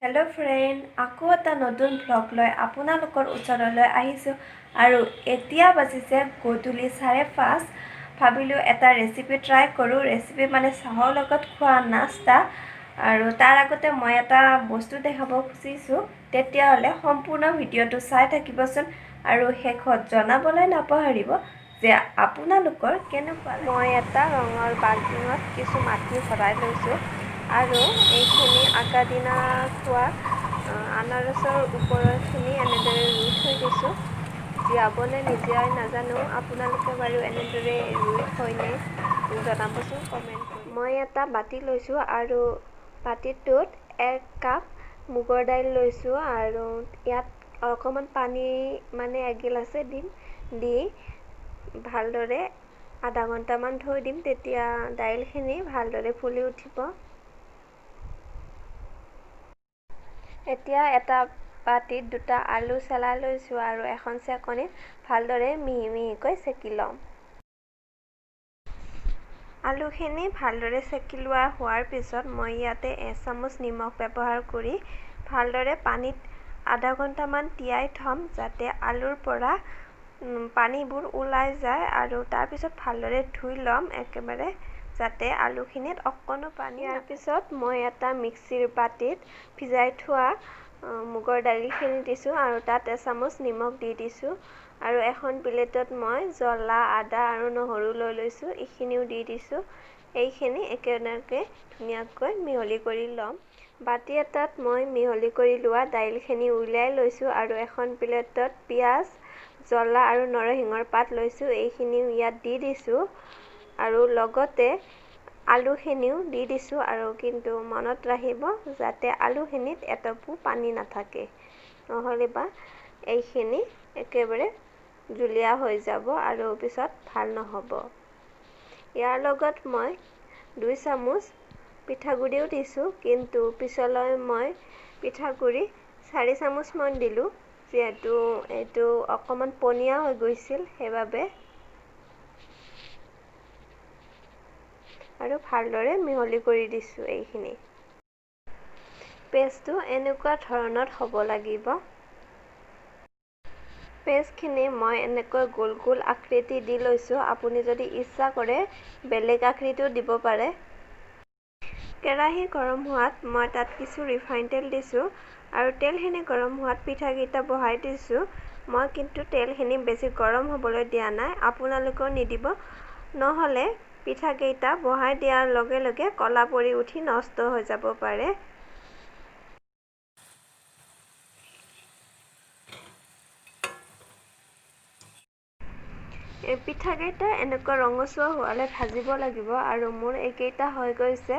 Hello' friend, আকৌ এটা নতুন ভ্লগ লৈ আপোনালোকৰ ওচৰলৈ আহিছোঁ আৰু এতিয়া বাজিছে গধূলি 5:30। ভাবিলোঁ এটা ৰেচিপি ট্ৰাই কৰোঁ। ৰেচিপি মানে চাহৰ লগত খোৱা নাস্তা। আৰু তাৰ আগতে মই এটা বস্তু দেখাব খুজিছোঁ, তেতিয়াহ'লে সম্পূৰ্ণ ভিডিঅ'টো চাই থাকিবচোন আৰু শেষত জনাবলৈ নাপাহৰিব যে আপোনালোকৰ কেনেকুৱা। মই এটা ৰঙৰ বাল্টিঙত কিছু মাটি ভৰাই লৈছোঁ আৰু এইখিনি আগা দিনা খোৱা আনাৰসৰ ওপৰৰখিনি এনেদৰে ৰুই থৈ দিছোঁ। জীয়াবনে নিজিয়াই নাজানো, আপোনালোকে বাৰু এনেদৰে ৰুই থয়নে জনাবচোন কমেণ্ট কৰি। মই এটা বাতি লৈছোঁ আৰু বাতিটোত 1 কাপ মুগৰ দাইল লৈছোঁ আৰু ইয়াত অকণমান পানী মানে 1 গিলাচে দিম, দি ভালদৰে আধা ঘণ্টামান থৈ দিম, তেতিয়া দাইলখিনি ভালদৰে ফুলি উঠিব। এতিয়া এটা বাতিত 2টা আলু চেলাই লৈছোঁ আৰু এখন চেকনিত ভালদৰে মিহি মিহিকৈ চেকি ল'ম। আলুখিনি ভালদৰে চেকি লোৱা হোৱাৰ পিছত মই ইয়াতে 1 চামুচ নিমখ ব্যৱহাৰ কৰি ভালদৰে পানীত আধা ঘণ্টামান তিয়াই থ'ম, যাতে আলুৰ পৰা পানীবোৰ ওলাই যায় আৰু তাৰপিছত ভালদৰে ধুই ল'ম একেবাৰে, যাতে আলুখিনিত অকণো পানী। ইয়াৰ পিছত মই এটা মিক্সিৰ বাতিত ভিজাই থোৱা মুগৰ দাইলখিনি দিছোঁ আৰু তাত 1 চামুচ নিমখ দি দিছোঁ আৰু এখন প্লেটত মই জ্বলা, আদা আৰু নহৰু লৈ লৈছোঁ, এইখিনিও দি দিছোঁ। এইখিনি একেলগে ধুনীয়াকৈ মিহলি কৰি ল'ম। বাতি এটাত মই মিহলি কৰি লোৱা দাইলখিনি উলিয়াই লৈছোঁ আৰু এখন প্লেটত পিঁয়াজ, জ্বলা আৰু নৰসিংহৰ পাত লৈছোঁ, এইখিনিও ইয়াত দি দিছোঁ আৰু লগতে আলুখিনিও দি দিছোঁ। আৰু কিন্তু মনত ৰাখিব যাতে আলুখিনিত এটোপো পানী নাথাকে, নহ'লে বা এইখিনি একেবাৰে জুলীয়া হৈ যাব আৰু পিছত ভাল নহ'ব। ইয়াৰ লগত মই 2 চামুচ পিঠাগুড়িও দিছোঁ, কিন্তু পিছলৈ মই পিঠাগুড়ি 4 চামুচমান দিলোঁ, যিহেতু এইটো অকণমান পনীয়া হৈ গৈছিল সেইবাবে। আৰু ভালদৰে মিহলি কৰি দিছোঁ। এইখিনি পেষ্টটো এনেকুৱা ধৰণৰ হ'ব লাগিব। পেষ্টখিনি মই এনেকৈ গোল গোল আকৃতি দি লৈছোঁ, আপুনি যদি ইচ্ছা কৰে বেলেগ আকৃতিও দিব পাৰে। কেৰাহী গৰম হোৱাত মই তাত কিছু ৰিফাইন তেল দিছোঁ আৰু তেলখিনি গৰম হোৱাত পিঠাকেইটা বহাই দিছোঁ। মই কিন্তু তেলখিনি বেছি গৰম হ'বলৈ দিয়া নাই, আপোনালোকেও নিদিব, নহ'লে পিঠাকেইটা বহাই দিয়াৰ লগে লগে ক'লা পৰি উঠি নষ্ট হৈ যাব পাৰে। এই পিঠাকেইটা এনেকুৱা ৰঙচুৱা হোৱালৈ ভাজিব লাগিব আৰু মোৰ এইকেইটা হৈ গৈছে।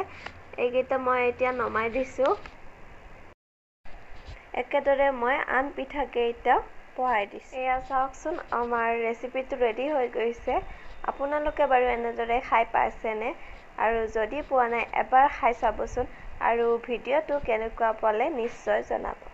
এইকেইটা মই এতিয়া নমাই দিছোঁ। একেদৰে মই আন পিঠাকেইটা বহাই দিছোঁ। এয়া চাওকচোন, আমাৰ ৰেচিপিটো ৰেডি হৈ গৈছে। আপোনালোকে বাৰু এনেদৰে খাই পাইছেনে? আৰু যদি পোৱা নাই এবাৰ খাই চাবচোন আৰু ভিডিঅ'টো কেনেকুৱা পালে নিশ্চয় জনাব।